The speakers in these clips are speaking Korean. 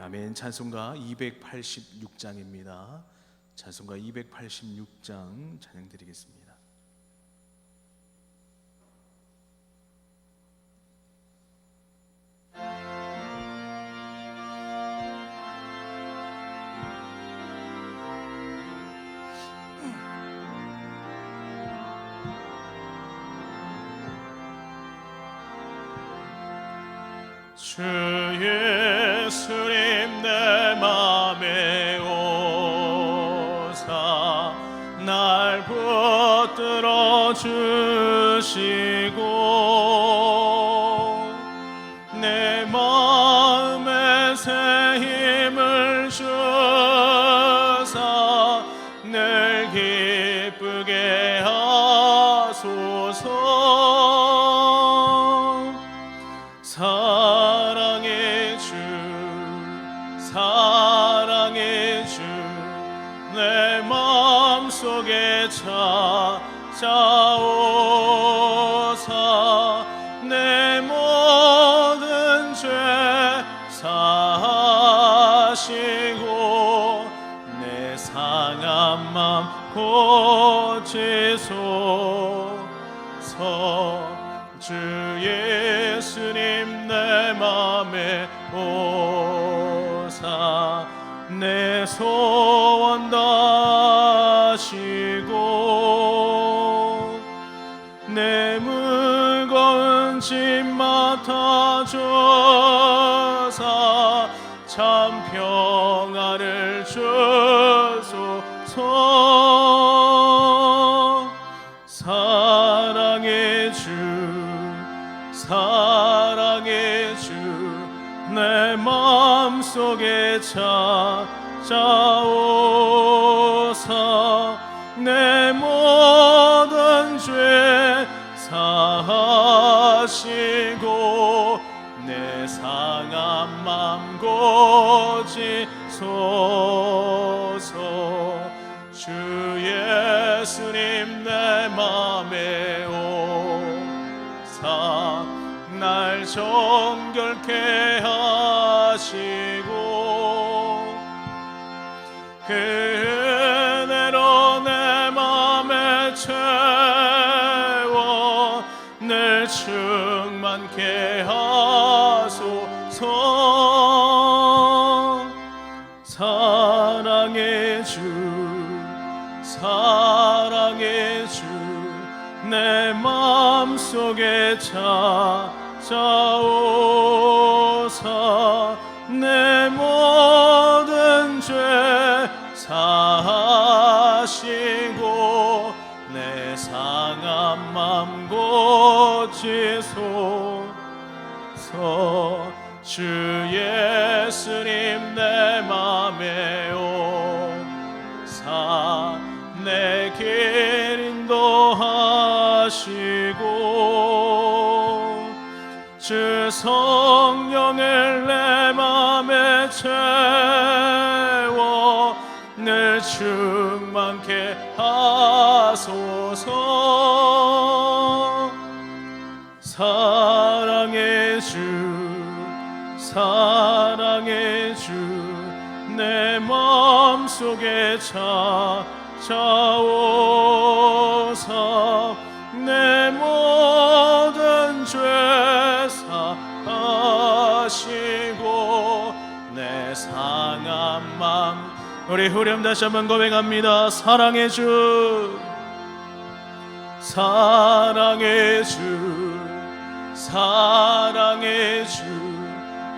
아멘. 찬송가 286장입니다. 찬송가 286장 찬양 드리겠습니다. 주 예수님 내 맘에 오사 날 붙들어 주시고 내 마음에 새 힘을 주사 늘 기쁘게 하소서. 사랑의 주 내 마음속에 찾아오사 내 모든 죄 사하시고 내 상한 맘 고치소서. 주 예수님 내 맘에 오사 내 소원 다하시고 내 무거운 짐 맡아줘서 참 평안을 주소서. 사랑의 주 내 마음속에 찾아오사 내 모든 죄 사하시고 내 상한 맘 고치소서. 주 예수님 내 맘에 오사 날 정결케 하시고 그대로 내 맘에 채워 늘 충만케 하소서. 사랑의 주 내 마음속에 찾아오사 내 모든 죄 사하시고 내 상한 맘 고치소서. 주 예수님 내 맘에 오사 내 길 인도하시고 주 성령을 내 맘에 채워 늘 충만케 하소서. 사랑의 주 내 마음속에 찾아오사 내 모든 죄 사하시고 내 상한 맘. 우리 후렴 다시 한번 고백합니다. 사랑의 주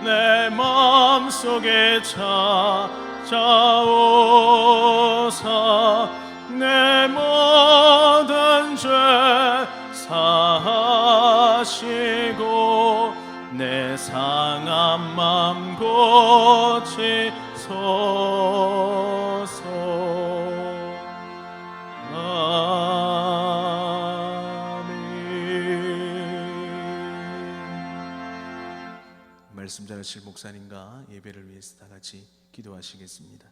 내 마음속에 찾아오사 내 모든 죄 사하시고 내 상한 맘 고치소서. 말씀 전하실 목사님과 예배를 위해서 다 같이 기도하시겠습니다.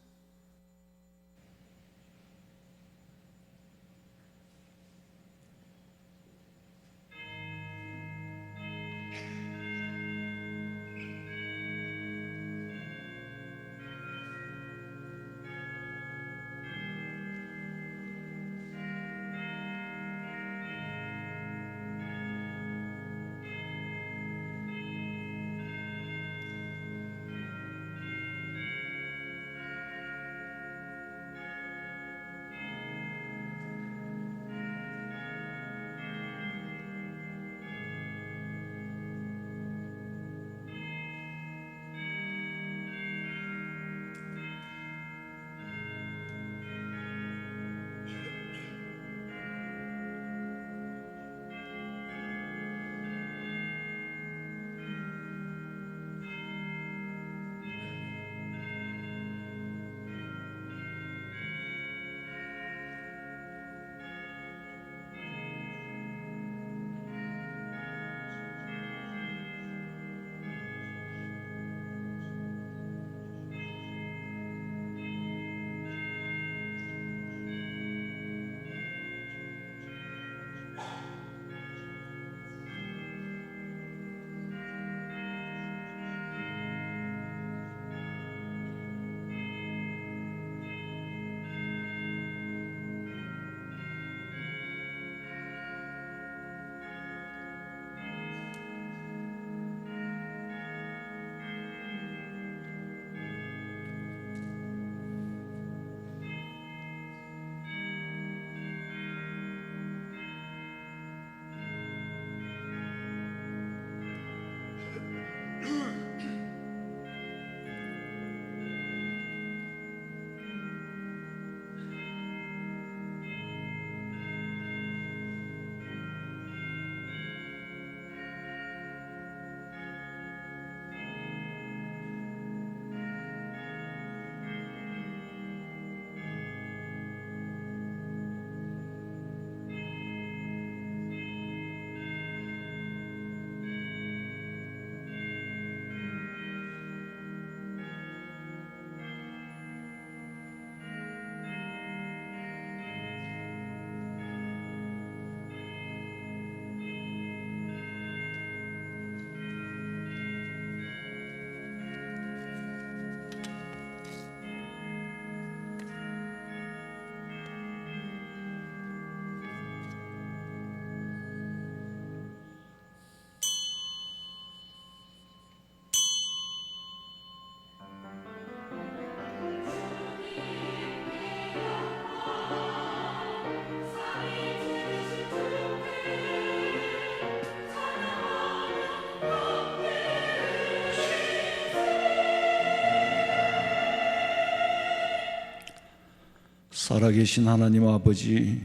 살아계신 하나님 아버지,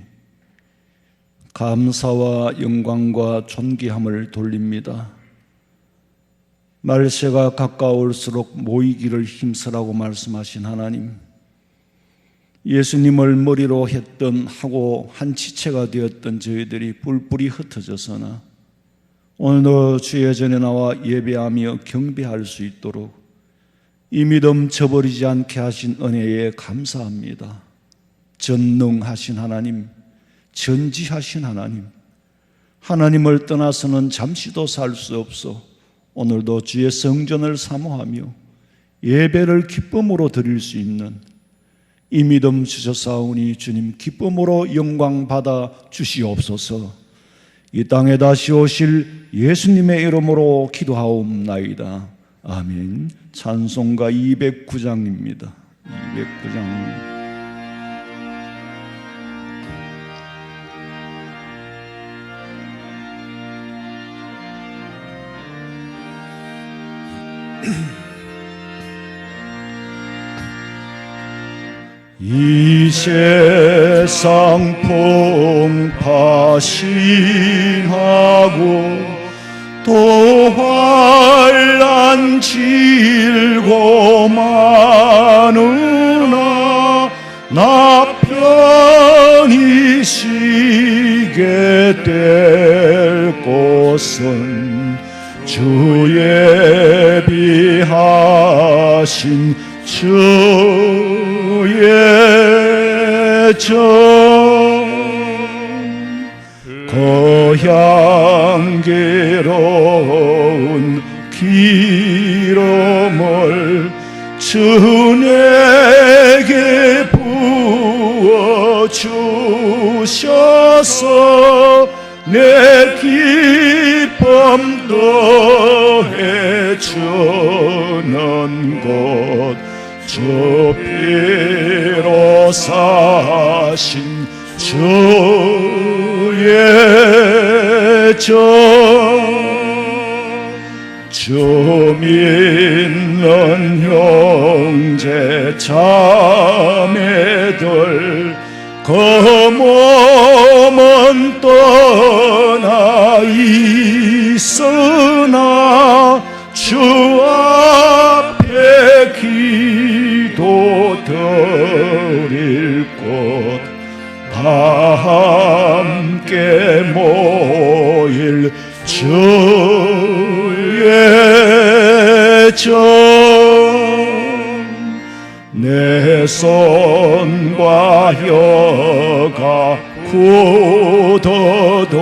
감사와 영광과 존귀함을 돌립니다. 말세가 가까울수록 모이기를 힘쓰라고 말씀하신 하나님, 예수님을 머리로 하고 한 지체가 되었던 저희들이 뿔뿔이 흩어져서나 오늘도 주의 전에 나와 예배하며 경배할 수 있도록 이 믿음 저버리지 않게 하신 은혜에 감사합니다. 전능하신 하나님, 전지하신 하나님, 하나님을 떠나서는 잠시도 살 수 없어 오늘도 주의 성전을 사모하며 예배를 기쁨으로 드릴 수 있는 이 믿음 주셨사오니 주님 기쁨으로 영광 받아 주시옵소서. 이 땅에 다시 오실 예수님의 이름으로 기도하옵나이다. 아멘. 찬송가 209장입니다. 209장. 이 세상 풍파심하고 또 환난 질고 많으나 나 편히 쉬게 될 곳은 주의 비하신 주의 정 거향기로운 기름을 주 내게 부어주셔서 내 기쁨 더해 주는 곳 주 피로 사신 주의 정 주 믿는 형제 자매들 그 몸은 떠나 있으나 주 앞에 기도 드릴 곳 다 함께 모일 주의 정 내 손과 혀가 굳어도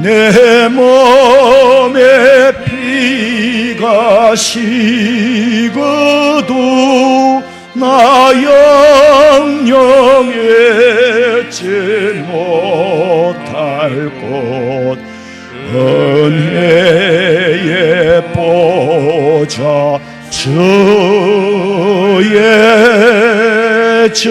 내 몸에 피가 식어도 나 영영 잊지 못할 곳 은혜의 보좌 주의 정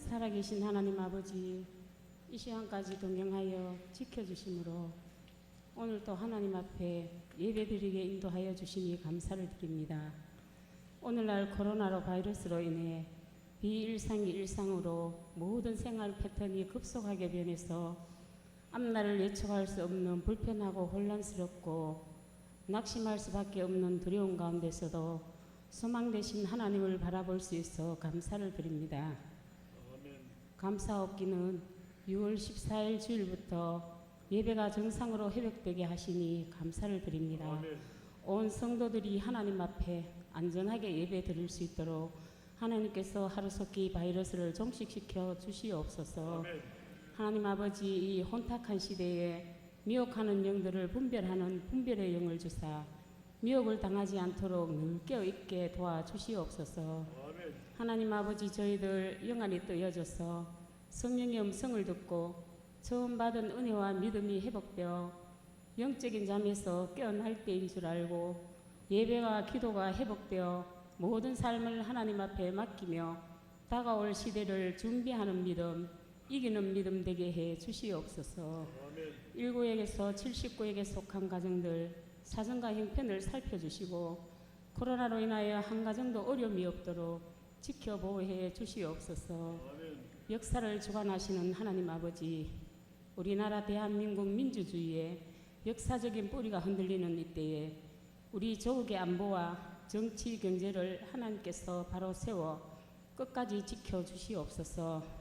살아계신 하나님 아버지, 이 시간까지 동행하여 지켜주심으로 오늘도 하나님 앞에 예배드리게 인도하여 주시니 감사를 드립니다. 오늘날 코로나로 바이러스로 인해 비일상이 일상으로 모든 생활 패턴이 급속하게 변해서 앞날을 예측할 수 없는 불편하고 혼란스럽고 낙심할 수밖에 없는 두려움 가운데서도 소망 되신 하나님을 바라볼 수 있어 감사를 드립니다. 감사옵기는 6월 14일 주일부터 예배가 정상으로 회복되게 하시니 감사를 드립니다. 온 성도들이 하나님 앞에 안전하게 예배 드릴 수 있도록 하나님께서 하루속히 바이러스를 종식시켜 주시옵소서. 하나님 아버지, 이 혼탁한 시대에 미혹하는 영들을 분별하는 분별의 영을 주사 미혹을 당하지 않도록 늘 깨어있게 도와주시옵소서. 하나님 아버지, 저희들 영안이 뜨여져서 성령의 음성을 듣고 처음 받은 은혜와 믿음이 회복되어 영적인 잠에서 깨어날 때인 줄 알고 예배와 기도가 회복되어 모든 삶을 하나님 앞에 맡기며 다가올 시대를 준비하는 믿음, 이기는 믿음 되게 해 주시옵소서. 19에게서 79에게 속한 가정들 사정과 형편을 살펴주시고 코로나로 인하여 한 가정도 어려움이 없도록 지켜보호해 주시옵소서. 역사를 주관하시는 하나님 아버지, 우리나라 대한민국 민주주의의 역사적인 뿌리가 흔들리는 이때에 우리 조국의 안보와 정치 경제를 하나님께서 바로 세워 끝까지 지켜주시옵소서.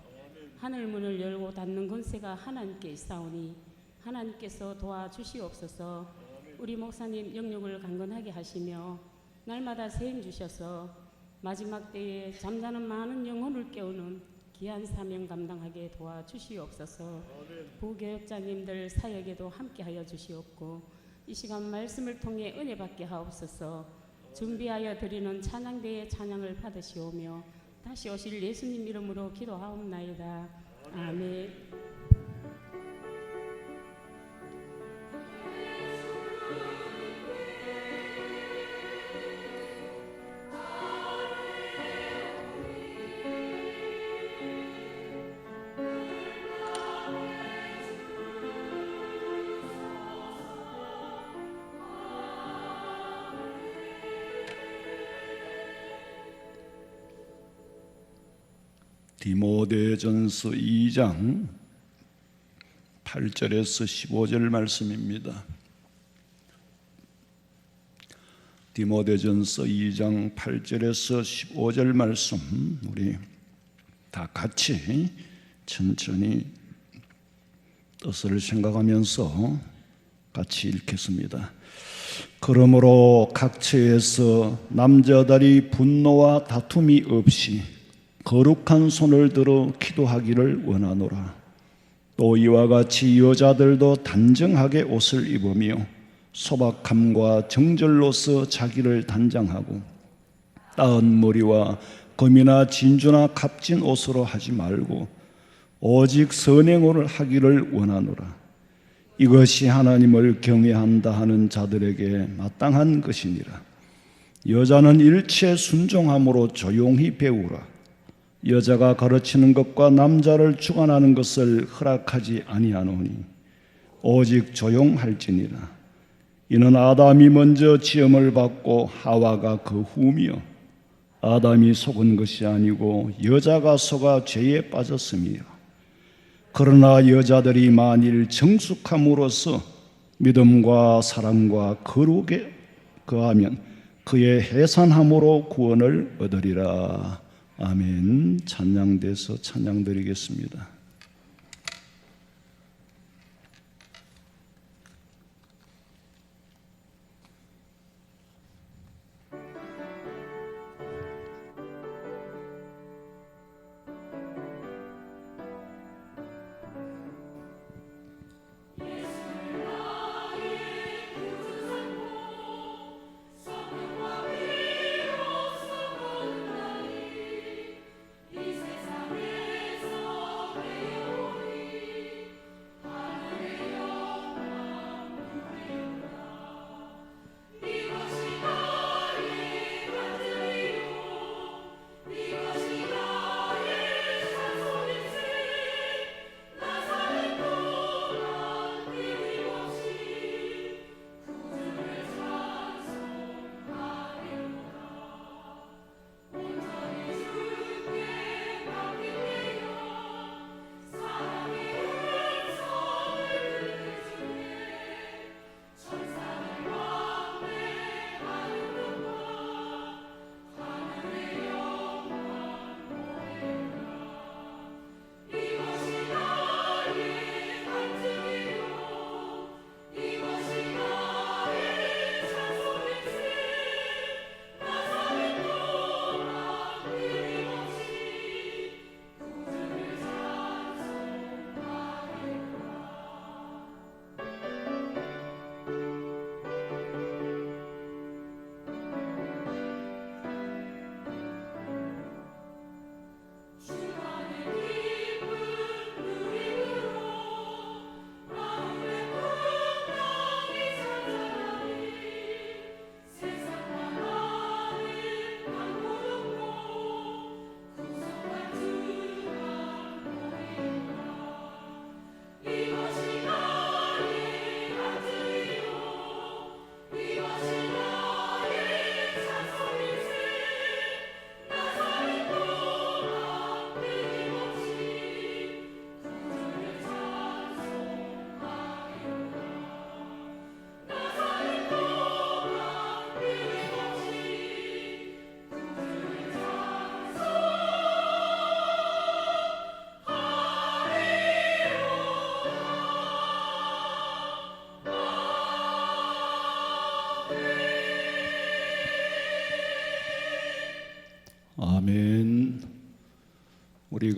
하늘문을 열고 닫는 권세가 하나님께 있사오니 하나님께서 도와주시옵소서. 우리 목사님 영육을 강건하게 하시며 날마다 세임 주셔서 마지막 때에 잠자는 많은 영혼을 깨우는 귀한 사명 감당하게 도와주시옵소서. 부교역자님들 사역에도 함께하여 주시옵고 이 시간 말씀을 통해 은혜 받게 하옵소서. 준비하여 드리는 찬양대의 찬양을 받으시오며 다시 오실 예수님 이름으로 기도하옵나이다. 아멘. 디모데전서 2장 8절에서 15절 말씀입니다. 디모데전서 2장 8절에서 15절 말씀 우리 다 같이 천천히 뜻을 생각하면서 같이 읽겠습니다. 그러므로 각처에서 남자들이 분노와 다툼이 없이 거룩한 손을 들어 기도하기를 원하노라. 또 이와 같이 여자들도 단정하게 옷을 입으며 소박함과 정절로서 자기를 단장하고 따은 머리와 금이나 진주나 값진 옷으로 하지 말고 오직 선행을 하기를 원하노라. 이것이 하나님을 경외한다 하는 자들에게 마땅한 것이니라. 여자는 일체 순종함으로 조용히 배우라. 여자가 가르치는 것과 남자를 주관하는 것을 허락하지 아니하노니 오직 조용할지니라. 이는 아담이 먼저 지음을 받고 하와가 그 후며 아담이 속은 것이 아니고 여자가 속아 죄에 빠졌음이요. 그러나 여자들이 만일 정숙함으로써 믿음과 사랑과 거룩에 거하면 그의 해산함으로 구원을 얻으리라. 아멘. 찬양돼서 찬양드리겠습니다. 이 세상에서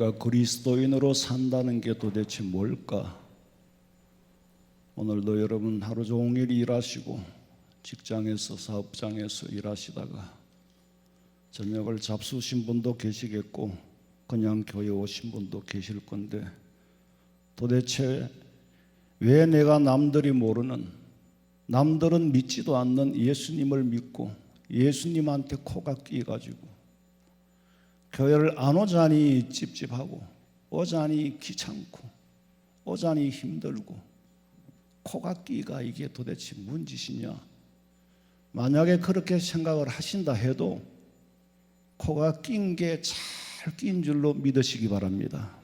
우리가 그리스도인으로 산다는 게 도대체 뭘까? 오늘도 여러분 하루 종일 일하시고 직장에서 사업장에서 일하시다가 저녁을 잡수신 분도 계시겠고 그냥 교회 오신 분도 계실 건데 도대체 왜 내가 남들이 모르는, 남들은 믿지도 않는 예수님을 믿고 예수님한테 코가 끼가지고 교회를 안 오자니 찝찝하고 오자니 귀찮고 오자니 힘들고 코가 끼가 이게 도대체 뭔 짓이냐? 만약에 그렇게 생각을 하신다 해도 코가 낀 게 잘 낀 줄로 믿으시기 바랍니다.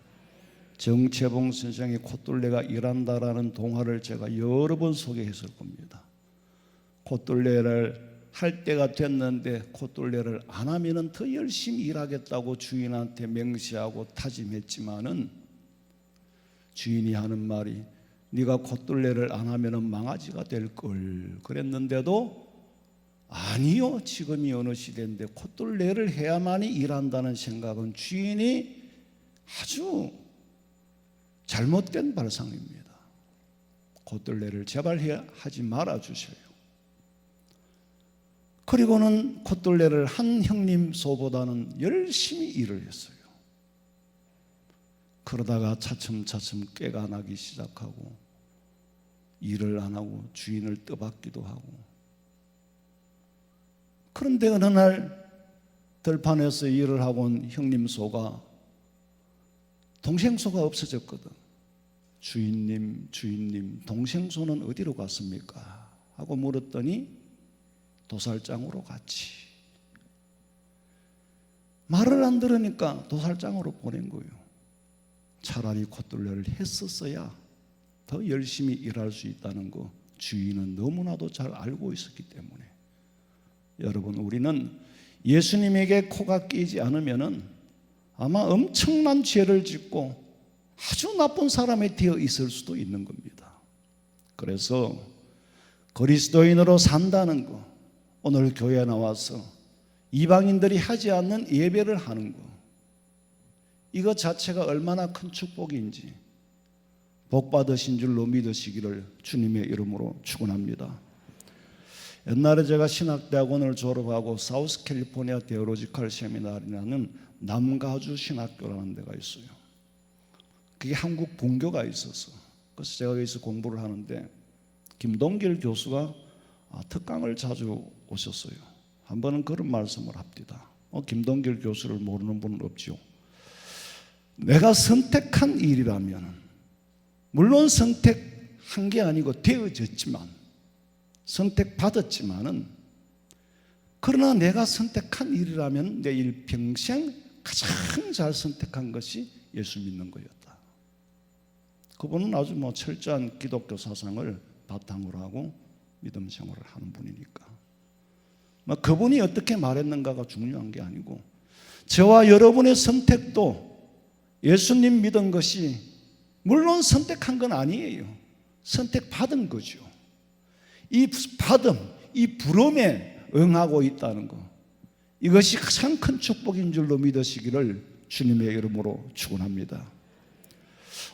정채봉 선생이 콧둘레가 일한다라는 동화를 제가 여러 번 소개했을 겁니다. 콧둘레를 할 때가 됐는데 콧둘레를 안 하면은 더 열심히 일하겠다고 주인한테 맹세하고 다짐했지만은 주인이 하는 말이 네가 콧둘레를 안 하면은 망아지가 될 걸 그랬는데도 아니요, 지금이 어느 시대인데 콧둘레를 해야만이 일한다는 생각은 주인이 아주 잘못된 발상입니다. 콧둘레를 제발 하지 말아 주세요. 그리고는 콧둘레를 한 형님 소보다는 열심히 일을 했어요. 그러다가 차츰차츰 꾀가 나기 시작하고 일을 안 하고 주인을 떠받기도 하고, 그런데 어느 날 들판에서 일을 하고 온 형님 소가 동생 소가 없어졌거든. 주인님 동생 소는 어디로 갔습니까? 하고 물었더니 도살장으로 갔지. 말을 안 들으니까 도살장으로 보낸 거예요. 차라리 콧둘레를 했었어야 더 열심히 일할 수 있다는 거 주인은 너무나도 잘 알고 있었기 때문에, 여러분, 우리는 예수님에게 코가 끼지 않으면은 아마 엄청난 죄를 짓고 아주 나쁜 사람이 되어 있을 수도 있는 겁니다. 그래서 그리스도인으로 산다는 거, 오늘 교회에 나와서 이방인들이 하지 않는 예배를 하는 거, 이거 자체가 얼마나 큰 축복인지 복 받으신 줄로 믿으시기를 주님의 이름으로 축원합니다. 옛날에 제가 신학대학원을 졸업하고 사우스캘리포니아 테올로지컬 세미나리라는 남가주 신학교라는 데가 있어요. 그게 한국 본교가 있어서, 그래서 제가 여기서 공부를 하는데 김동길 교수가 특강을 자주 오셨어요. 한 번은 그런 말씀을 합니다. 김동길 교수를 모르는 분은 없죠. 내가 선택한 일이라면, 물론 선택한 게 아니고 되어졌지만, 선택받았지만은, 그러나 내가 선택한 일이라면 내 일평생 가장 잘 선택한 것이 예수 믿는 거였다. 그분은 아주 철저한 기독교 사상을 바탕으로 하고 믿음 생활을 하는 분이니까 그분이 어떻게 말했는가가 중요한 게 아니고, 저와 여러분의 선택도 예수님 믿은 것이 물론 선택한 건 아니에요. 선택받은 거죠. 이 받음, 이 부름에 응하고 있다는 것, 이것이 가장 큰 축복인 줄로 믿으시기를 주님의 이름으로 축원합니다.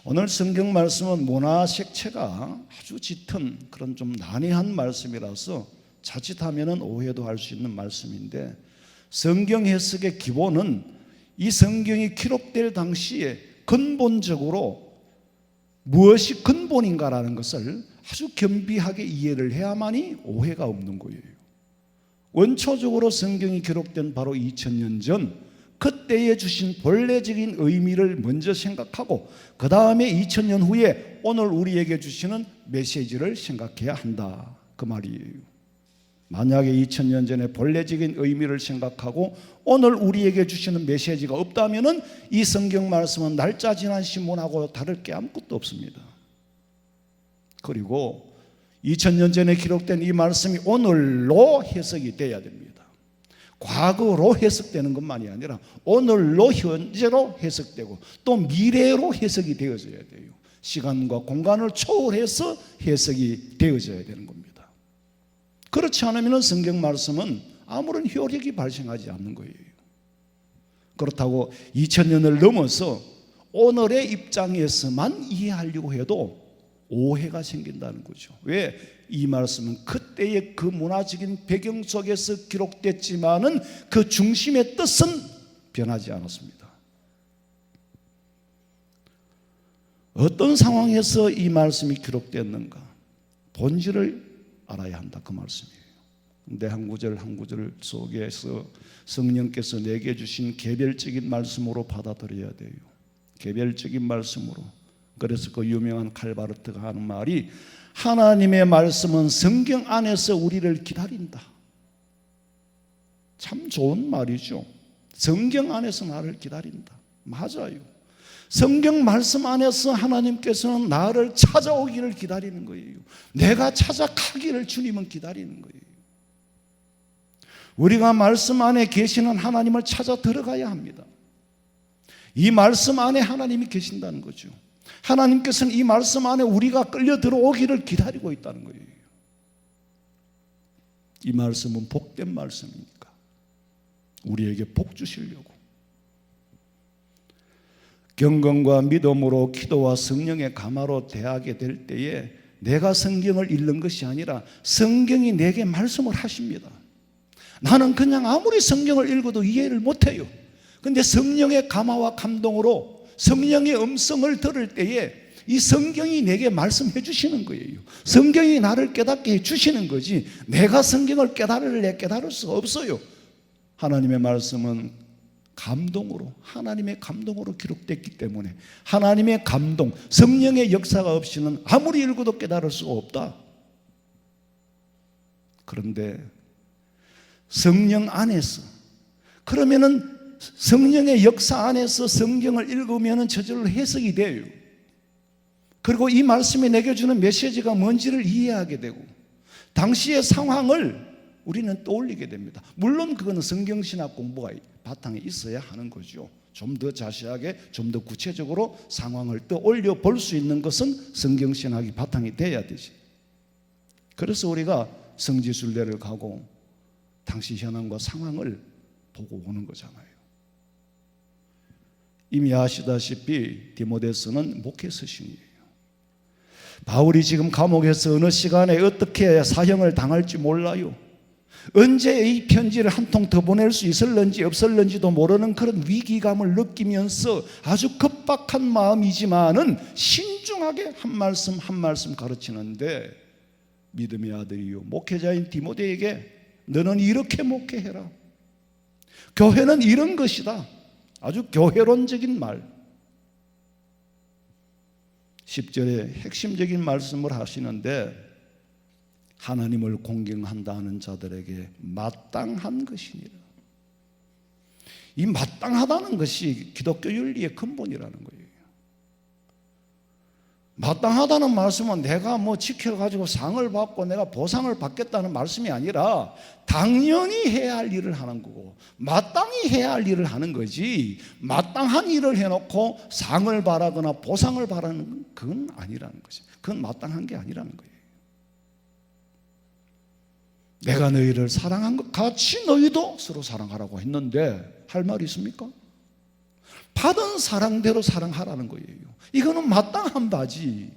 오늘 성경 말씀은 문화색채가 아주 짙은 그런 좀 난해한 말씀이라서 자칫하면 오해도 할 수 있는 말씀인데, 성경 해석의 기본은 이 성경이 기록될 당시에 근본적으로 무엇이 근본인가라는 것을 아주 겸비하게 이해를 해야만이 오해가 없는 거예요. 원초적으로 성경이 기록된 바로 2000년 전 그때에 주신 본래적인 의미를 먼저 생각하고 그 다음에 2000년 후에 오늘 우리에게 주시는 메시지를 생각해야 한다, 그 말이에요. 만약에 2000년 전에 본래적인 의미를 생각하고 오늘 우리에게 주시는 메시지가 없다면 이 성경 말씀은 날짜 지난 신문하고 다를 게 아무것도 없습니다. 그리고 2000년 전에 기록된 이 말씀이 오늘로 해석이 돼야 됩니다. 과거로 해석되는 것만이 아니라 오늘로, 현재로 해석되고 또 미래로 해석이 되어져야 돼요. 시간과 공간을 초월해서 해석이 되어져야 되는 겁니다. 그렇지 않으면 성경 말씀은 아무런 효력이 발생하지 않는 거예요. 그렇다고 2000년을 넘어서 오늘의 입장에서만 이해하려고 해도 오해가 생긴다는 거죠. 왜? 이 말씀은 그때의 그 문화적인 배경 속에서 기록됐지만은 그 중심의 뜻은 변하지 않았습니다. 어떤 상황에서 이 말씀이 기록됐는가? 본질을 알아야 한다, 그 말씀이에요. 근데 한 구절 한 구절 속에서 성령께서 내게 주신 개별적인 말씀으로 받아들여야 돼요. 개별적인 말씀으로. 그래서 그 유명한 칼바르트가 하는 말이 하나님의 말씀은 성경 안에서 우리를 기다린다. 참 좋은 말이죠. 성경 안에서 나를 기다린다. 맞아요. 성경 말씀 안에서 하나님께서는 나를 찾아오기를 기다리는 거예요. 내가 찾아가기를 주님은 기다리는 거예요. 우리가 말씀 안에 계시는 하나님을 찾아 들어가야 합니다. 이 말씀 안에 하나님이 계신다는 거죠. 하나님께서는 이 말씀 안에 우리가 끌려 들어오기를 기다리고 있다는 거예요. 이 말씀은 복된 말씀이니까 우리에게 복 주시려고. 경건과 믿음으로 기도와 성령의 감화로 대하게 될 때에 내가 성경을 읽는 것이 아니라 성경이 내게 말씀을 하십니다. 나는 그냥 아무리 성경을 읽어도 이해를 못해요. 근데 성령의 감화와 감동으로 성령의 음성을 들을 때에 이 성경이 내게 말씀해 주시는 거예요. 성경이 나를 깨닫게 해 주시는 거지 내가 성경을 깨달을래 깨달을 수가 없어요. 하나님의 말씀은 감동으로, 하나님의 감동으로 기록됐기 때문에 하나님의 감동, 성령의 역사가 없이는 아무리 읽어도 깨달을 수가 없다. 그런데 성령 안에서, 그러면은 성령의 역사 안에서 성경을 읽으면 저절로 해석이 돼요. 그리고 이 말씀이 내게 주는 메시지가 뭔지를 이해하게 되고 당시의 상황을 우리는 떠올리게 됩니다. 물론 그거는 성경신학 공부가 바탕에 있어야 하는 거죠. 좀 더 자세하게, 좀 더 구체적으로 상황을 떠올려 볼 수 있는 것은 성경신학이 바탕이 돼야 되지. 그래서 우리가 성지순례를 가고 당시 현황과 상황을 보고 오는 거잖아요. 이미 아시다시피 디모데서는 목회 서신이에요. 바울이 지금 감옥에서 어느 시간에 어떻게 사형을 당할지 몰라요. 언제 이 편지를 한 통 더 보낼 수 있을런지 없을런지도 모르는 그런 위기감을 느끼면서 아주 급박한 마음이지만은 신중하게 한 말씀 한 말씀 가르치는데, 믿음의 아들이요 목회자인 디모데에게 너는 이렇게 목회해라. 교회는 이런 것이다. 아주 교회론적인 말. 10절에 핵심적인 말씀을 하시는데, 하나님을 공경한다 하는 자들에게 마땅한 것이니라. 이 마땅하다는 것이 기독교 윤리의 근본이라는 거예요. 마땅하다는 말씀은 내가 뭐 지켜가지고 상을 받고 내가 보상을 받겠다는 말씀이 아니라 당연히 해야 할 일을 하는 거고 마땅히 해야 할 일을 하는 거지, 마땅한 일을 해놓고 상을 바라거나 보상을 바라는 그건 아니라는 거지. 그건 마땅한 게 아니라는 거예요. 내가 너희를 사랑한 것 같이 너희도 서로 사랑하라고 했는데 할 말이 있습니까? 받은 사랑대로 사랑하라는 거예요. 이거는 마땅한 바지.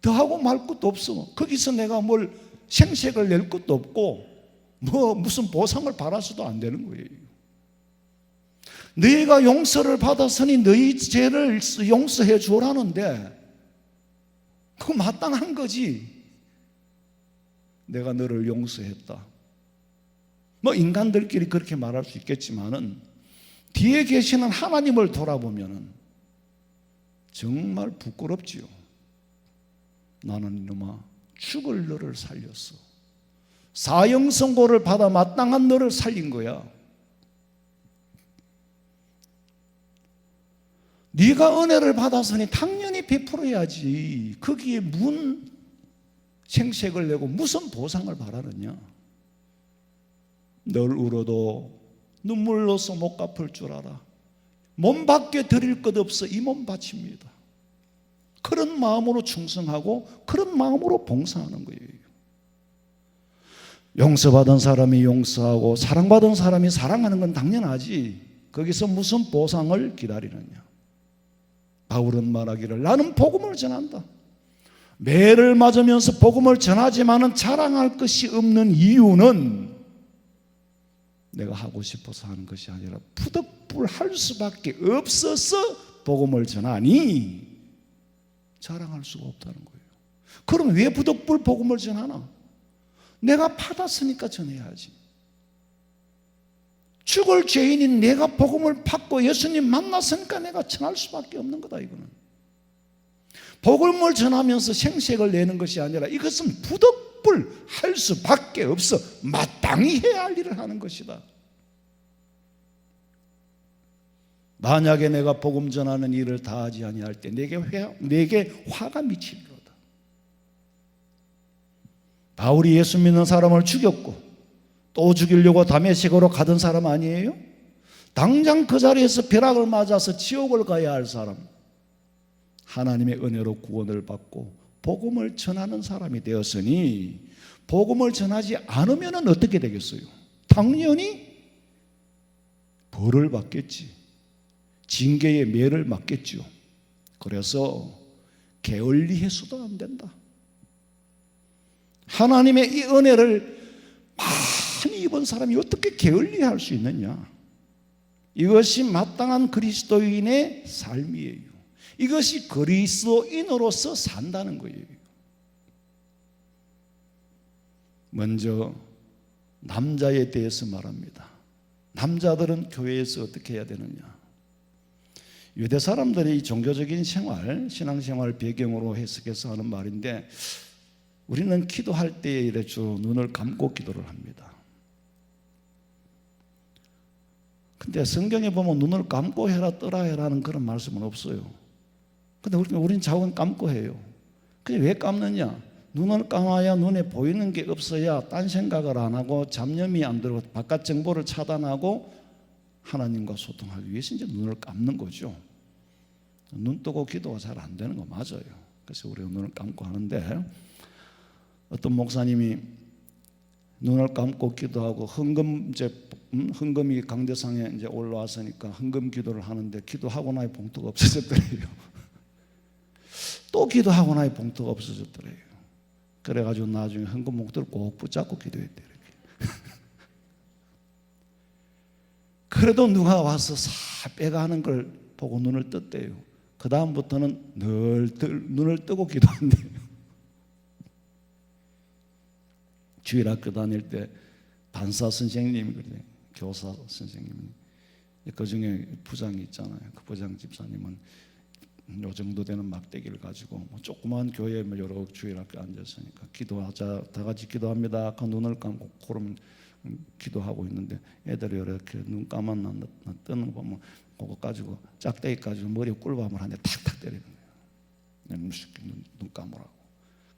더하고 말 것도 없어. 거기서 내가 뭘 생색을 낼 것도 없고 뭐 무슨 보상을 바라서도 안 되는 거예요. 너희가 용서를 받았으니 너희 죄를 용서해 주라는데 그거 마땅한 거지. 내가 너를 용서했다. 뭐 인간들끼리 그렇게 말할 수 있겠지만은 뒤에 계시는 하나님을 돌아보면은 정말 부끄럽지요. 나는 이놈아 죽을 너를 살렸어. 사형 선고를 받아 마땅한 너를 살린 거야. 네가 은혜를 받았으니 당연히 베풀어야지. 거기에 무슨 생색을 내고 무슨 보상을 바라느냐. 널 울어도 눈물로서 못 갚을 줄 알아. 몸밖에 드릴 것 없어 이 몸 바칩니다. 그런 마음으로 충성하고 그런 마음으로 봉사하는 거예요. 용서받은 사람이 용서하고 사랑받은 사람이 사랑하는 건 당연하지. 거기서 무슨 보상을 기다리느냐. 바울은 말하기를 나는 복음을 전한다. 매를 맞으면서 복음을 전하지만은 자랑할 것이 없는 이유는 내가 하고 싶어서 하는 것이 아니라 부득불할 수밖에 없어서 복음을 전하니 자랑할 수가 없다는 거예요. 그럼 왜 부득불 복음을 전하나? 내가 받았으니까 전해야지. 죽을 죄인인 내가 복음을 받고 예수님 만났으니까 내가 전할 수밖에 없는 거다. 이거는 복음을 전하면서 생색을 내는 것이 아니라 이것은 부득불 할 수밖에 없어 마땅히 해야 할 일을 하는 것이다. 만약에 내가 복음 전하는 일을 다하지 아니할 때 내게 화가 미치리로다. 바울이 예수 믿는 사람을 죽였고 또 죽이려고 다메섹으로 가던 사람 아니에요? 당장 그 자리에서 벼락을 맞아서 지옥을 가야 할 사람, 하나님의 은혜로 구원을 받고 복음을 전하는 사람이 되었으니 복음을 전하지 않으면 어떻게 되겠어요? 당연히 벌을 받겠지. 징계의 매를 맞겠죠. 그래서 게을리해서도 안 된다. 하나님의 이 은혜를 많이 입은 사람이 어떻게 게을리할 수 있느냐? 이것이 마땅한 그리스도인의 삶이에요. 이것이 그리스도인으로서 산다는 거예요. 먼저 남자에 대해서 말합니다. 남자들은 교회에서 어떻게 해야 되느냐? 유대 사람들이 종교적인 생활, 신앙생활 배경으로 해석해서 하는 말인데 우리는 기도할 때에 이래 주로 눈을 감고 기도를 합니다. 근데 성경에 보면 눈을 감고 해라 떠라 해라는 그런 말씀은 없어요. 근데 우리는 자꾸 감고 해요. 근데 왜 감느냐? 눈을 감아야 눈에 보이는 게 없어야 딴 생각을 안 하고 잡념이 안 들고 바깥 정보를 차단하고 하나님과 소통하기 위해서 이제 눈을 감는 거죠. 눈 뜨고 기도가 잘 안 되는 거 맞아요. 그래서 우리가 눈을 감고 하는데 어떤 목사님이 눈을 감고 기도하고 헌금이 강대상에 이제 올라왔으니까 헌금 기도를 하는데 기도하고 나니 봉투가 없어졌더래요. 또 기도하고 나니 봉투가 없어졌더래요. 그래가지고 나중에 헌금 봉투를 꼭 붙잡고 기도했대요. 그래도 누가 와서 사 빼가는 걸 보고 눈을 떴대요. 그 다음부터는 늘 눈을 뜨고 기도한대요. 주일학교 다닐 때 반사 선생님이 그래요. 교사 선생님이 그 중에 부장이 있잖아요. 그 부장 집사님은 요 정도 되는 막대기를 가지고 뭐 조그만 교회에 여러 주일학교 앉았으니까 기도하자, 다 같이 기도합니다. 그 눈을 감고 그러면 기도하고 있는데 애들이 이렇게 눈 감았나 뜨는 거 보면 그거 가지고 짝대기 가지고 머리에 꿀밤을 한 대 탁탁 때리는 거예요. 눈 감으라고.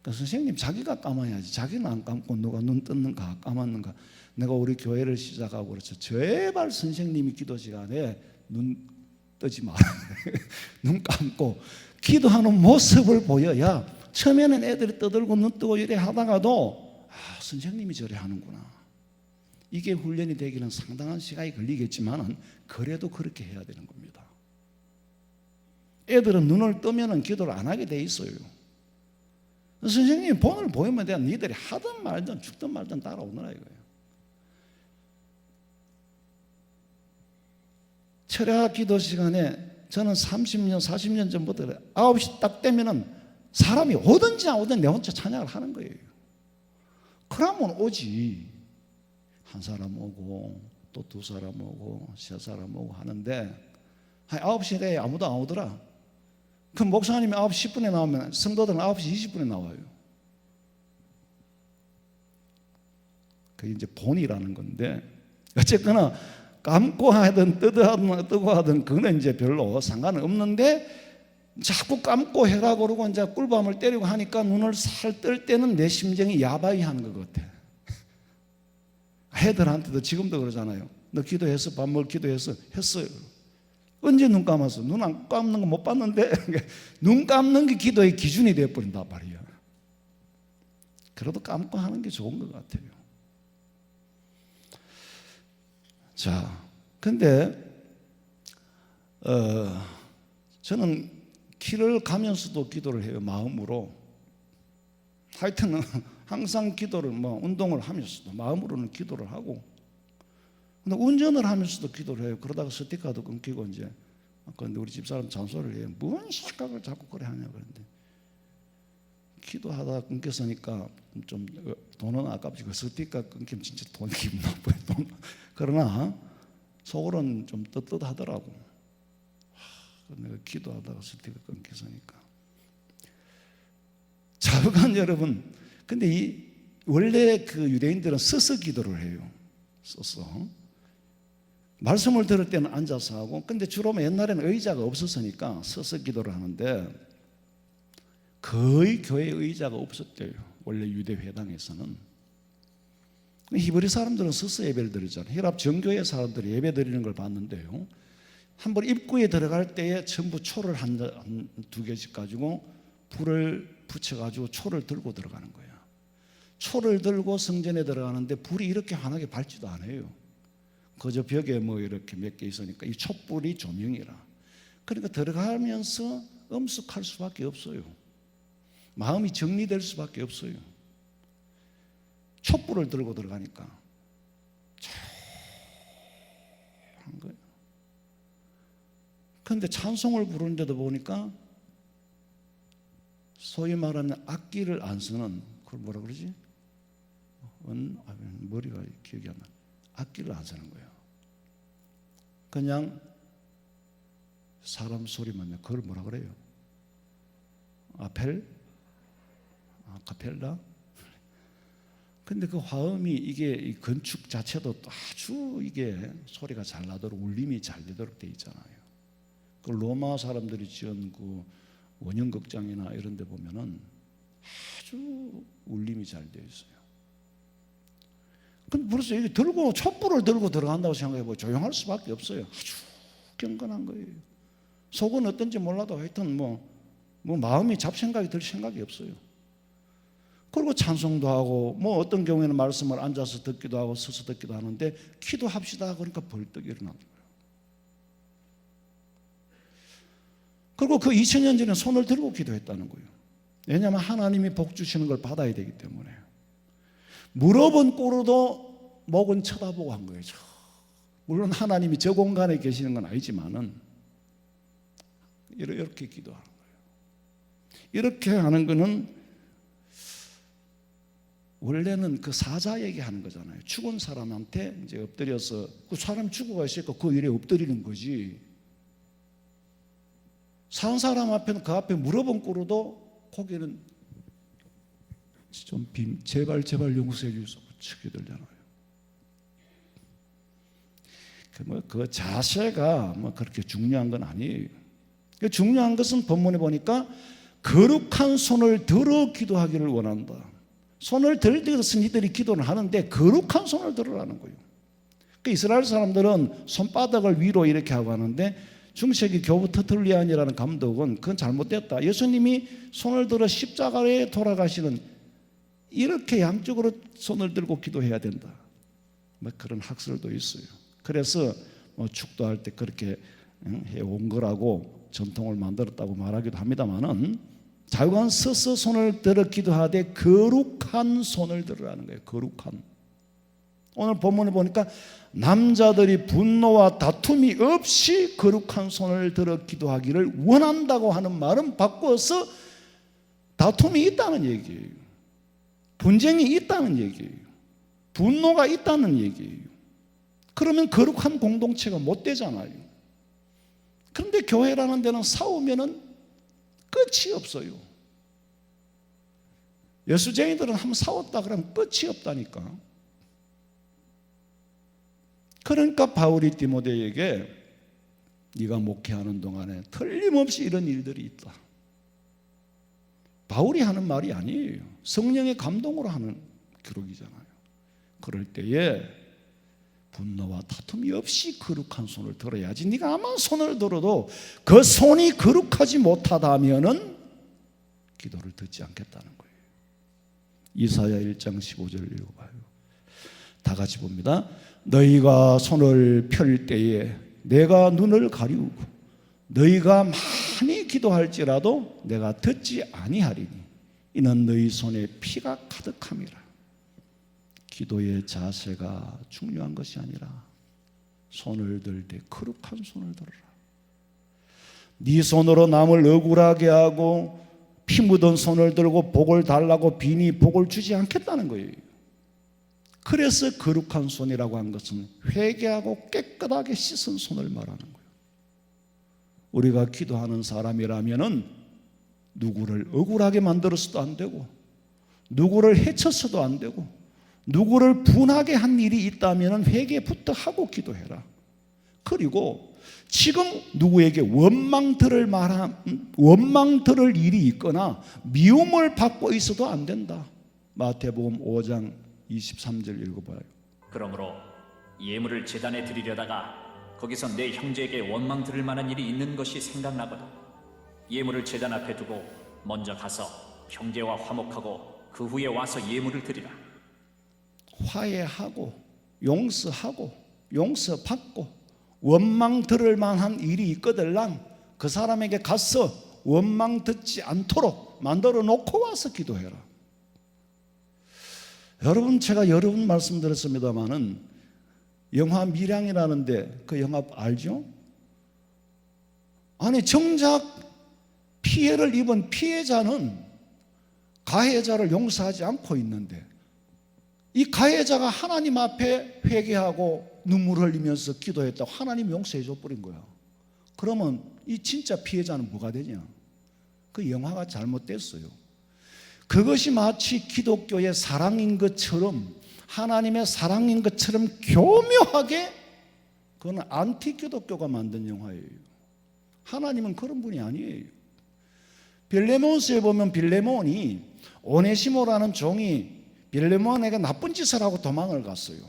그러니까 선생님 자기가 감아야지. 자기는 안 감고 누가 눈 떴는가 감았는가. 내가 우리 교회를 시작하고 그렇죠. 제발 선생님이 기도 시간에 눈 뜨지 마라. 눈 감고 기도하는 모습을 보여야 처음에는 애들이 떠들고 눈 뜨고 이래 하다가도 아, 선생님이 저래 하는구나. 이게 훈련이 되기는 상당한 시간이 걸리겠지만 그래도 그렇게 해야 되는 겁니다. 애들은 눈을 뜨면 기도를 안 하게 돼 있어요. 선생님이 본을 보이면 돼. 니들이 하든 말든 죽든 말든 따라오느라 이거예요. 철야 기도 시간에 저는 30년 40년 전부터 9시 딱 되면은 사람이 오든지 안 오든 내 혼자 찬양을 하는 거예요. 그러면 오지. 한 사람 오고 또 두 사람 오고 세 사람 오고 하는데 9시에 돼 아무도 안 오더라. 그럼 목사님이 9시 10분에 나오면 성도들은 9시 20분에 나와요. 그게 이제 본이라는 건데 어쨌거나 감고 하든 뜨고 하든 그거는 이제 별로 상관은 없는데 자꾸 감고 해라 그러고 이제 꿀밤을 때리고 하니까 눈을 살 뜰 때는 내 심정이 야바이 하는 것 같아. 애들한테도 지금도 그러잖아요. 너 기도했어? 밥 먹을 기도했어? 했어요. 언제 눈 감았어? 눈 안 감는 거 못 봤는데 눈 감는 게 기도의 기준이 되어버린단 말이야. 그래도 감고 하는 게 좋은 것 같아요. 자, 근데 저는 길을 가면서도 기도를 해요. 마음으로. 하여튼 항상 기도를 운동을 하면서도 마음으로는 기도를 하고, 근데 운전을 하면서도 기도를 해요. 그러다가 스티커도 끊기고 이제 근데 우리 집사람 잔소리를 해요. 뭔 생각을 자꾸 그래 하냐 그런데 기도하다가 끊겼으니까 좀 돈은 아깝지. 그 스티커 끊기면 진짜 돈 기분 나빠요. 그러나 속으로는 좀 떳떳하더라고. 내가 기도하다가 스티커 끊겼으니까. 자유관 여러분, 근데 원래 그 유대인들은 서서 기도를 해요. 서서. 말씀을 들을 때는 앉아서 하고, 근데 주로 옛날에는 의자가 없었으니까 서서 기도를 하는데 거의 교회에 의자가 없었대요. 원래 유대 회당에서는. 히브리 사람들은 서서 예배를 드리잖아요. 히랍 정교회 사람들이 예배 드리는 걸 봤는데요. 한번 입구에 들어갈 때에 전부 초를 한 두 개씩 가지고 불을 붙여가지고 초를 들고 들어가는 거예요. 초를 들고 성전에 들어가는데 불이 이렇게 환하게 밝지도 않아요. 그저 벽에 이렇게 몇 개 있으니까 이 촛불이 조명이라. 그러니까 들어가면서 엄숙할 수밖에 없어요. 마음이 정리될 수밖에 없어요. 촛불을 들고 들어가니까 조용한 거예요. 그런데 찬송을 부르는데도 보니까 소위 말하면 악기를 안 쓰는, 그걸 뭐라 그러지? 머리가 기억이 안 나. 악기를 안 쓰는 거예요. 그냥 사람 소리만 내. 그걸 뭐라 그래요? 아카펠라? 근데 그 화음이 이게 이 건축 자체도 아주 이게 소리가 잘 나도록 울림이 잘 되도록 돼 있잖아요. 그 로마 사람들이 지은 그 원형극장이나 이런 데 보면은 아주 울림이 잘 되어 있어요. 근데 벌써 이게 촛불을 들고 들어간다고 생각해보면 조용할 수밖에 없어요. 아주 경건한 거예요. 속은 어떤지 몰라도 하여튼 마음이 잡생각이 들 생각이 없어요. 그리고 찬송도 하고 어떤 경우에는 말씀을 앉아서 듣기도 하고 서서 듣기도 하는데 기도합시다 그러니까 벌떡 일어나는 거예요. 그리고 그 2000년 전에 손을 들고 기도했다는 거예요. 왜냐하면 하나님이 복 주시는 걸 받아야 되기 때문에. 무릎은 꿇어도 목은 쳐다보고 한 거예요. 물론 하나님이 저 공간에 계시는 건 아니지만은 이렇게 기도하는 거예요. 이렇게 하는 거는 원래는 그 사자 얘기하는 거잖아요. 죽은 사람한테 이제 엎드려서 그 사람 죽어가 있으니까 그 일에 엎드리는 거지. 산 사람 앞에는 그 앞에 무릎은 꿇어도 고개는 좀 제발 용서해 주소서 치게 들잖아요. 그 자세가 그렇게 중요한 건 아니에요. 중요한 것은 본문에 보니까 거룩한 손을 들어 기도하기를 원한다. 손을 들 때서 이들이 기도를 하는데 거룩한 손을 들으라는 거예요. 그 이스라엘 사람들은 손바닥을 위로 이렇게 하고 하는데 중세기 교부 터툴리안이라는 감독은 그건 잘못됐다. 예수님이 손을 들어 십자가에 돌아가시는 이렇게 양쪽으로 손을 들고 기도해야 된다. 그런 학설도 있어요. 그래서 축도할 때 그렇게 해온 거라고 전통을 만들었다고 말하기도 합니다만은 자유관 서서 손을 들어 기도하되 거룩한 손을 들으라는 거예요. 거룩한. 오늘 본문에 보니까 남자들이 분노와 다툼이 없이 거룩한 손을 들어 기도하기를 원한다고 하는 말은 바꿔서 다툼이 있다는 얘기예요. 분쟁이 있다는 얘기예요. 분노가 있다는 얘기예요. 그러면 거룩한 공동체가 못 되잖아요. 그런데 교회라는 데는 싸우면은 끝이 없어요. 예수쟁이들은 한번 싸웠다 그러면 끝이 없다니까. 그러니까 바울이 디모데에게 네가 목회하는 동안에 틀림없이 이런 일들이 있다. 바울이 하는 말이 아니에요. 성령의 감동으로 하는 기록이잖아요. 그럴 때에 분노와 다툼이 없이 거룩한 손을 들어야지. 네가 아무 손을 들어도 그 손이 거룩하지 못하다면은 기도를 듣지 않겠다는 거예요. 이사야 1장 15절을 읽어봐요. 다 같이 봅니다. 너희가 손을 펼 때에 내가 눈을 가리우고 너희가 많이 기도할지라도 내가 듣지 아니하리니 이는 너희 손에 피가 가득함이라. 기도의 자세가 중요한 것이 아니라 손을 들 때 거룩한 손을 들어라. 네 손으로 남을 억울하게 하고 피 묻은 손을 들고 복을 달라고 비니 복을 주지 않겠다는 거예요. 그래서 거룩한 손이라고 한 것은 회개하고 깨끗하게 씻은 손을 말하는 거예요. 우리가 기도하는 사람이라면은 누구를 억울하게 만들어서도 안 되고 누구를 해쳐서도 안 되고 누구를 분하게 한 일이 있다면 회개부터 하고 기도해라. 그리고 지금 누구에게 원망 들을 일이 있거나 미움을 받고 있어도 안 된다. 마태복음 5장 23절 읽어봐요. 그러므로 예물을 제단에 드리려다가 거기서 내 형제에게 원망 들을 만한 일이 있는 것이 생각나거든 예물을 제단 앞에 두고 먼저 가서 형제와 화목하고 그 후에 와서 예물을 드리라. 화해하고 용서하고 용서받고 원망 들을 만한 일이 있거들랑 그 사람에게 가서 원망 듣지 않도록 만들어 놓고 와서 기도해라. 여러분, 제가 여러 번 말씀드렸습니다마는 영화 밀양이라는데 그 영화 알죠? 아니 정작 피해를 입은 피해자는 가해자를 용서하지 않고 있는데 이 가해자가 하나님 앞에 회개하고 눈물 흘리면서 기도했다고 하나님 용서해 줘 버린 거야. 그러면 이 진짜 피해자는 뭐가 되냐? 그 영화가 잘못됐어요. 그것이 마치 기독교의 사랑인 것처럼 하나님의 사랑인 것처럼 교묘하게 그건 안티 기독교가 만든 영화예요. 하나님은 그런 분이 아니에요. 빌레몬스에 보면 빌레몬이 오네시모라는 종이 빌레몬에게 나쁜 짓을 하고 도망을 갔어요.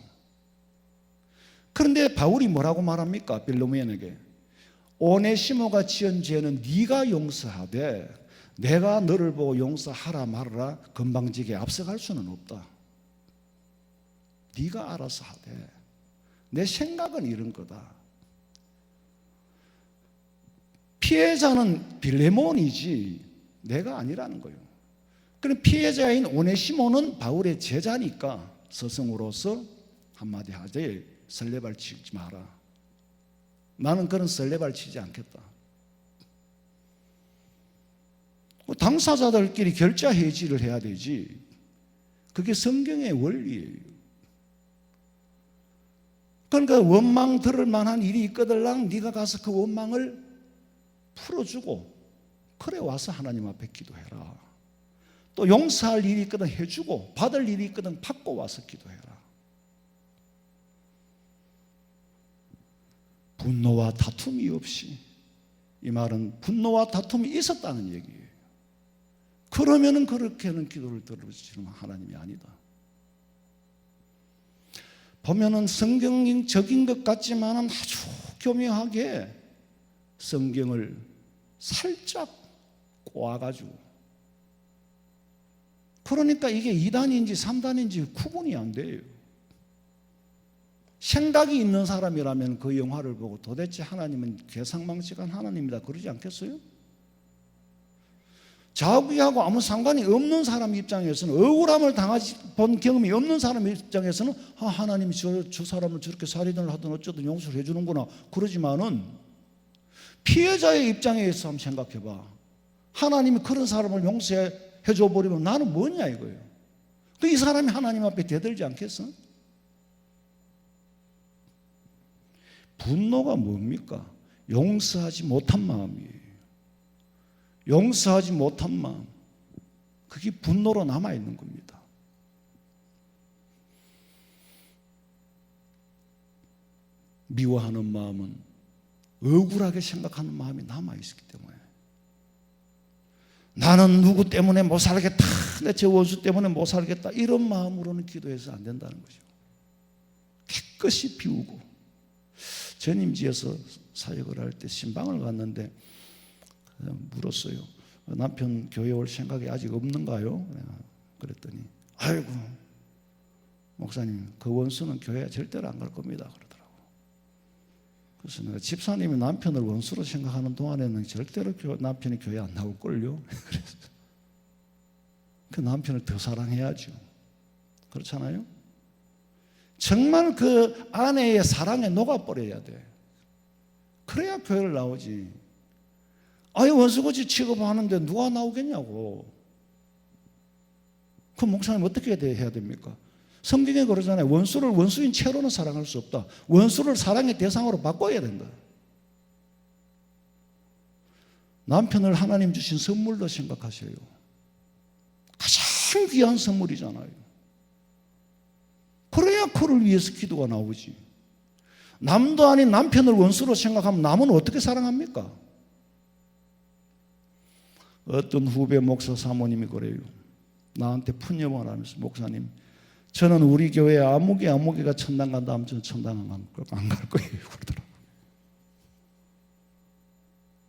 그런데 바울이 뭐라고 말합니까? 빌레몬에게 오네시모가 지은 죄는 네가 용서하되 내가 너를 보고 용서하라 말아라 건방지게 앞서갈 수는 없다. 네가 알아서 하되 내 생각은 이런 거다. 피해자는 빌레몬이지 내가 아니라는 거예요. 그럼 피해자인 오네시모는 바울의 제자니까 스승으로서 한마디 하되 설레발 치지 마라. 나는 그런 설레발 치지 않겠다. 당사자들끼리 결자 해지를 해야 되지. 그게 성경의 원리예요. 그러니까 원망 들을 만한 일이 있거들랑 네가 가서 그 원망을 풀어주고 그래 와서 하나님 앞에 기도해라. 또 용서할 일이 있거든 해주고 받을 일이 있거든 받고 와서 기도해라. 분노와 다툼이 없이, 이 말은 분노와 다툼이 있었다는 얘기예요. 그러면은 그렇게는 기도를 들어주시는 하나님이 아니다. 보면은 성경적인 것 같지만은 아주 교묘하게 성경을 살짝 꼬아가지고, 그러니까 이게 2단인지 3단인지 구분이 안 돼요. 생각이 있는 사람이라면 그 영화를 보고 도대체 하나님은 괴상망측한 하나님이다 그러지 않겠어요? 자기하고 아무 상관이 없는 사람 입장에서는, 억울함을 당하지 본 경험이 없는 사람 입장에서는 하나님이 저 사람을 저렇게 살인을 하든 어쩌든 용서를 해주는구나 그러지만은, 피해자의 입장에서 한번 생각해봐. 하나님이 그런 사람을 용서해줘 버리면 나는 뭐냐 이거예요. 이 사람이 하나님 앞에 대들지 않겠어? 분노가 뭡니까? 용서하지 못한 마음이에요. 용서하지 못한 마음, 그게 분노로 남아있는 겁니다. 미워하는 마음은 억울하게 생각하는 마음이 남아있기 때문에, 나는 누구 때문에 못 살겠다, 내 제 원수 때문에 못 살겠다, 이런 마음으로는 기도해서 안 된다는 거죠. 깨끗이 비우고. 전임지에서 사역을 할 때 신방을 갔는데 물었어요. 남편 교회 올 생각이 아직 없는가요? 그랬더니 아이고 목사님, 그 원수는 교회 절대로 안 갈 겁니다 그러더라고. 그래서 내가 집사님이 남편을 원수로 생각하는 동안에는 절대로 남편이 교회 안 나올걸요. 그래서 그 남편을 더 사랑해야죠. 그렇잖아요? 정말 그 아내의 사랑에 녹아버려야 돼. 그래야 교회를 나오지. 아예 원수같이 취급하는데 누가 나오겠냐고. 그 목사님 어떻게 해야 됩니까? 성경에 그러잖아요. 원수를 원수인 채로는 사랑할 수 없다. 원수를 사랑의 대상으로 바꿔야 된다. 남편을 하나님 주신 선물로 생각하셔요. 가장 귀한 선물이잖아요. 그래야 그를 위해서 기도가 나오지. 남도 아닌 남편을 원수로 생각하면 남은 어떻게 사랑합니까? 어떤 후배 목사 사모님이 그래요. 나한테 푸념을 하면서, 목사님, 저는 우리 교회 아무개가 천당 간다 하면 저는 천당 안 갈 거예요 그러더라고요.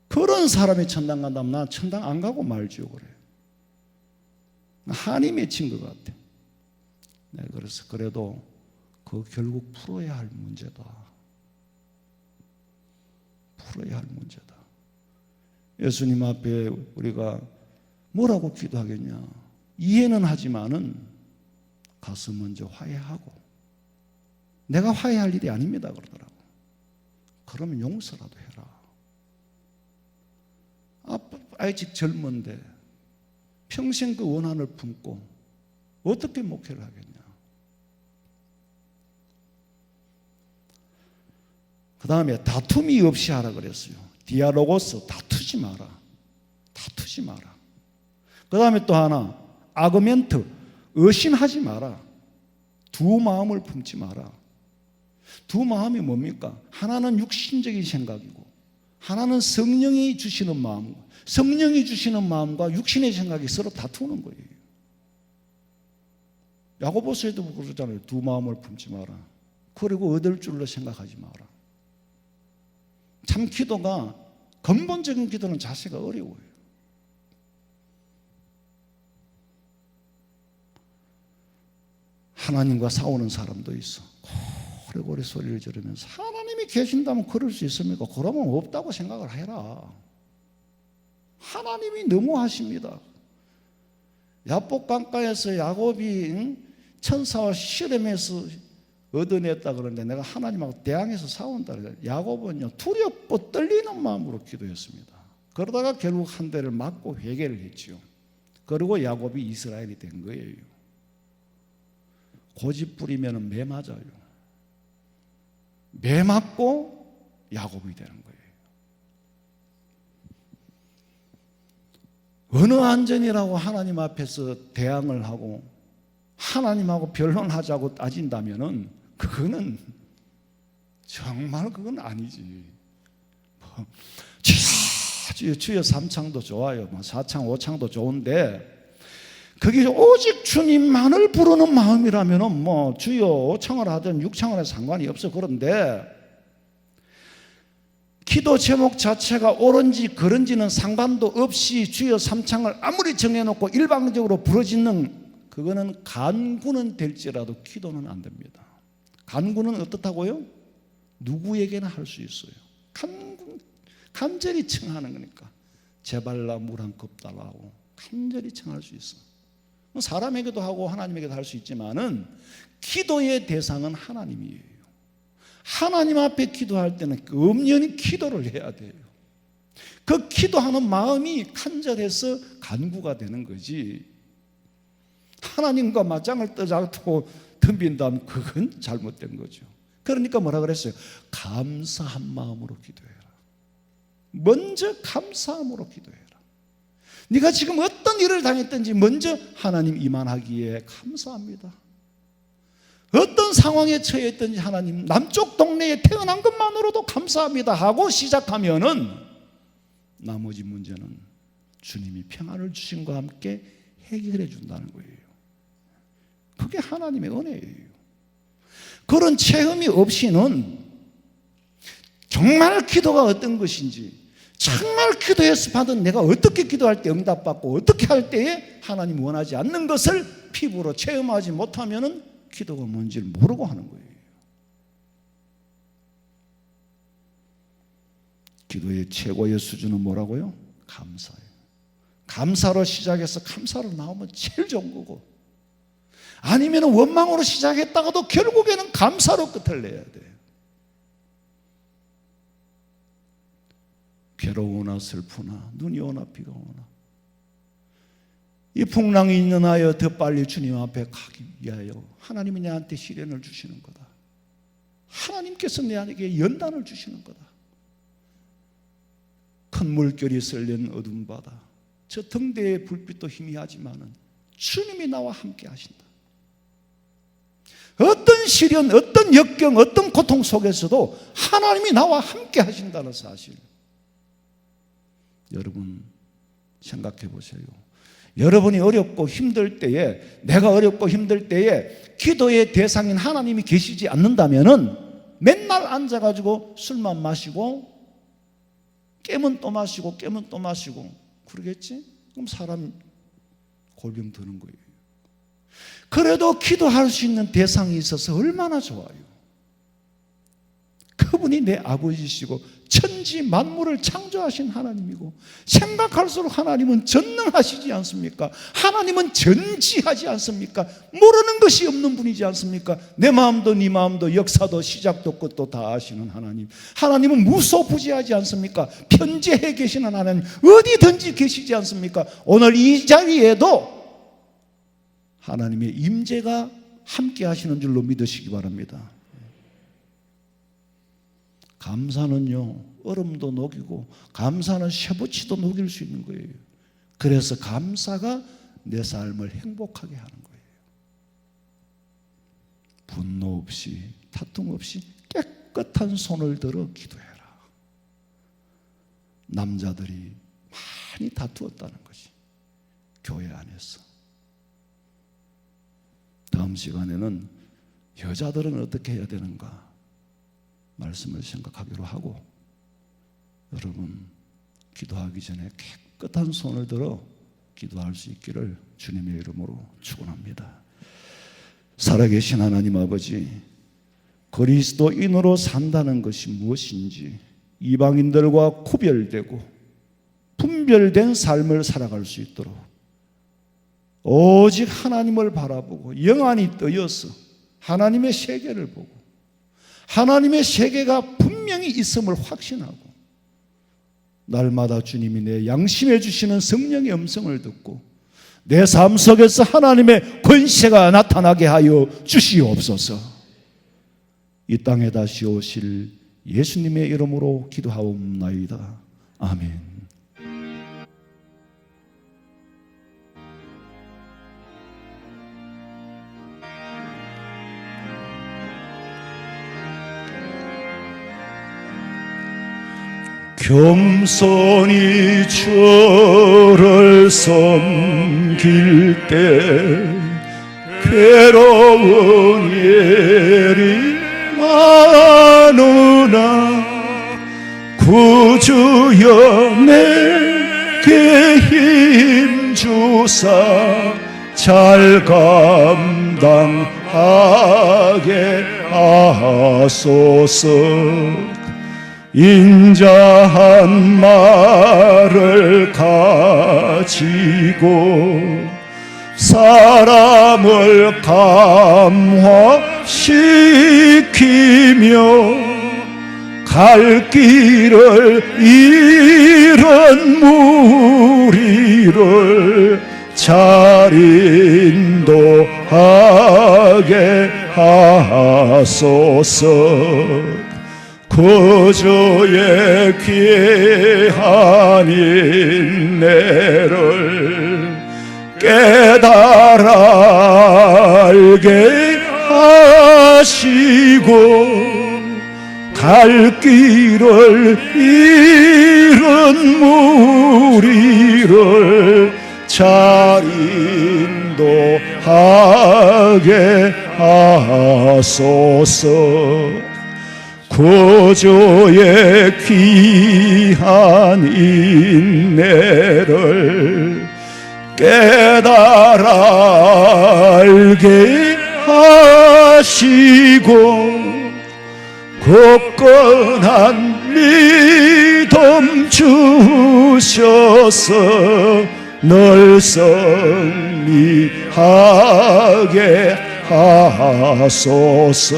그런 사람이 천당 간다면 난 천당 안 가고 말지요 그래요. 한이 맺힌 것 같아. 네, 그래서 그래도 그 결국 풀어야 할 문제다. 풀어야 할 문제다. 예수님 앞에 우리가 뭐라고 기도하겠냐? 이해는 하지만은 가서 먼저 화해하고, 내가 화해할 일이 아닙니다 그러더라고. 그러면 용서라도 해라. 아직 젊은데 평생 그 원한을 품고 어떻게 목회를 하겠냐? 그 다음에 다툼이 없이 하라 그랬어요. 디아로고스, 다투지 마라. 다투지 마라. 그 다음에 또 하나, 아그멘트, 의심하지 마라. 두 마음을 품지 마라. 두 마음이 뭡니까? 하나는 육신적인 생각이고 하나는 성령이 주시는 마음. 성령이 주시는 마음과 육신의 생각이 서로 다투는 거예요. 야고보서에도 그러잖아요. 두 마음을 품지 마라. 그리고 얻을 줄로 생각하지 마라. 참 기도가, 근본적인 기도는 자세가 어려워요. 하나님과 싸우는 사람도 있어. 고래고래 소리를 지르면서 하나님이 계신다면 그럴 수 있습니까? 그러면 없다고 생각을 해라. 하나님이 너무하십니다. 야복 강가에서 야곱이 천사와 실험해서 얻어냈다 그러는데 내가 하나님하고 대항해서 싸운다 그래요. 야곱은요 두렵고 떨리는 마음으로 기도했습니다. 그러다가 결국 한 대를 맞고 회개를 했지요. 그리고 야곱이 이스라엘이 된 거예요. 고집 부리면 매 맞아요. 매 맞고 야곱이 되는 거예요. 어느 안전이라고 하나님 앞에서 대항을 하고 하나님하고 변론하자고 따진다면은 그거는 정말 그건 아니지. 주여 삼창도 좋아요. 사창 오창도 좋은데 그게 오직 주님만을 부르는 마음이라면은 주여 오창을 하든 육창을 해도 상관이 없어. 그런데 기도 제목 자체가 옳은지 그른지는 상관도 없이 주여 삼창을 아무리 정해놓고 일방적으로 부르짖는, 그거는 간구는 될지라도 기도는 안 됩니다. 간구는 어떻다고요? 누구에게나 할 수 있어요. 간절히 청하는 거니까. 제발 나 물 한 컵 달라고 간절히 청할 수 있어. 사람에게도 하고 하나님에게도 할 수 있지만은 기도의 대상은 하나님이에요. 하나님 앞에 기도할 때는 엄연히 기도를 해야 돼요. 그 기도하는 마음이 간절해서 간구가 되는 거지. 하나님과 맞짱을 떠잡고 덤빈다면 그건 잘못된 거죠. 그러니까 뭐라 그랬어요? 감사한 마음으로 기도해라. 먼저 감사함으로 기도해라. 네가 지금 어떤 일을 당했든지 먼저 하나님 이만하기에 감사합니다. 어떤 상황에 처해 있든지 하나님 남쪽 동네에 태어난 것만으로도 감사합니다 하고 시작하면은 나머지 문제는 주님이 평안을 주심과 함께 해결해 준다는 거예요. 그게 하나님의 은혜예요. 그런 체험이 없이는 정말 기도가 어떤 것인지, 정말 기도해서 받은 내가 어떻게 기도할 때 응답받고 어떻게 할 때에 하나님 원하지 않는 것을 피부로 체험하지 못하면은 기도가 뭔지를 모르고 하는 거예요. 기도의 최고의 수준은 뭐라고요? 감사예요. 감사로 시작해서 감사로 나오면 제일 좋은 거고, 아니면 원망으로 시작했다가도 결국에는 감사로 끝을 내야 돼요. 괴로우나 슬프나 눈이 오나 비가 오나 이 풍랑이 인하여 더 빨리 주님 앞에 가기 위하여 하나님이 내한테 시련을 주시는 거다. 하나님께서 내게 연단을 주시는 거다. 큰 물결이 썰린 어두운 바다, 저 등대의 불빛도 희미하지만은 주님이 나와 함께 하신다. 어떤 시련, 어떤 역경, 어떤 고통 속에서도 하나님이 나와 함께 하신다는 사실, 여러분 생각해 보세요. 여러분이 어렵고 힘들 때에, 내가 어렵고 힘들 때에 기도의 대상인 하나님이 계시지 않는다면은 맨날 앉아가지고 술만 마시고 깨면 또 마시고 깨면 또 마시고 그러겠지? 그럼 사람 골병 드는 거예요. 그래도 기도할 수 있는 대상이 있어서 얼마나 좋아요. 그분이 내 아버지시고 천지 만물을 창조하신 하나님이고, 생각할수록 하나님은 전능하시지 않습니까? 하나님은 전지하지 않습니까? 모르는 것이 없는 분이지 않습니까? 내 마음도 네 마음도 역사도 시작도 끝도 다 아시는 하나님. 하나님은 무소부지하지 않습니까? 편재해 계시는 하나님, 어디든지 계시지 않습니까? 오늘 이 자리에도 하나님의 임재가 함께 하시는 줄로 믿으시기 바랍니다. 감사는요, 얼음도 녹이고 감사는 쇠붙이도 녹일 수 있는 거예요. 그래서 감사가 내 삶을 행복하게 하는 거예요. 분노 없이 다툼 없이 깨끗한 손을 들어 기도해라. 남자들이 많이 다투었다는 것이 교회 안에서. 다음 시간에는 여자들은 어떻게 해야 되는가 말씀을 생각하기로 하고, 여러분 기도하기 전에 깨끗한 손을 들어 기도할 수 있기를 주님의 이름으로 축원합니다. 살아계신 하나님 아버지, 그리스도인으로 산다는 것이 무엇인지 이방인들과 구별되고 분별된 삶을 살아갈 수 있도록 오직 하나님을 바라보고 영안이 뜨여서 하나님의 세계를 보고 하나님의 세계가 분명히 있음을 확신하고, 날마다 주님이 내 양심해 주시는 성령의 음성을 듣고 내 삶 속에서 하나님의 권세가 나타나게 하여 주시옵소서. 이 땅에 다시 오실 예수님의 이름으로 기도하옵나이다. 아멘. 겸손히 주를 섬길 때 괴로운 일이 많으나 구주여 내게 힘주사 잘 감당하게 하소서. 인자한 말을 가지고 사람을 감화시키며 갈 길을 잃은 무리를 잘 인도하게 하소서. 구주의 귀한 인내를 깨달아 알게 하시고 갈 길을 잃은 무리를 잘 인도하게 하소서. 구주의 귀한 인내를 깨달아 알게 하시고 굳건한 믿음 주셔서 늘 승리하게 하소서.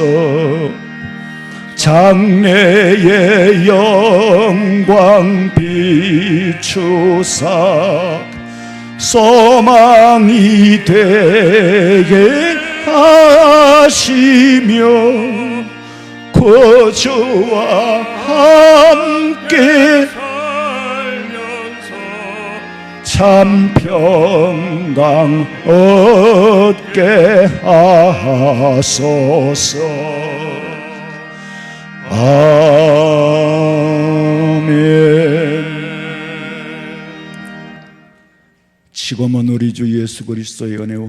장래의 영광 비추사 소망이 되게 하시며 구주와 함께 참 평강 얻게 하소서. 아멘. 지금은 우리 주 예수 그리스도의 은혜와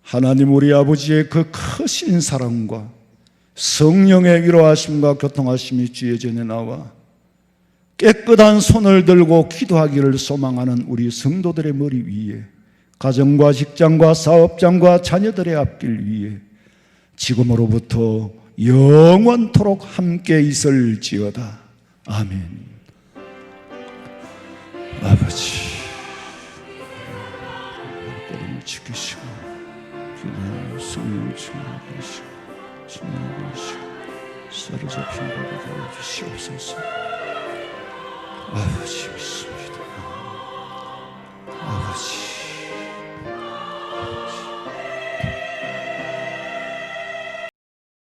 하나님 우리 아버지의 그 크신 사랑과 성령의 위로하심과 교통하심이 주의 전에 나와 깨끗한 손을 들고 기도하기를 소망하는 우리 성도들의 머리 위에, 가정과 직장과 사업장과 자녀들의 앞길 위에 지금으로부터 영원토록 함께 있을지어다. 아멘. 아버지, 우리를 지키시고 기도하는 성령 충만하시고 충만하시고 사로잡힌 자를 도와주시옵소서. 아버지,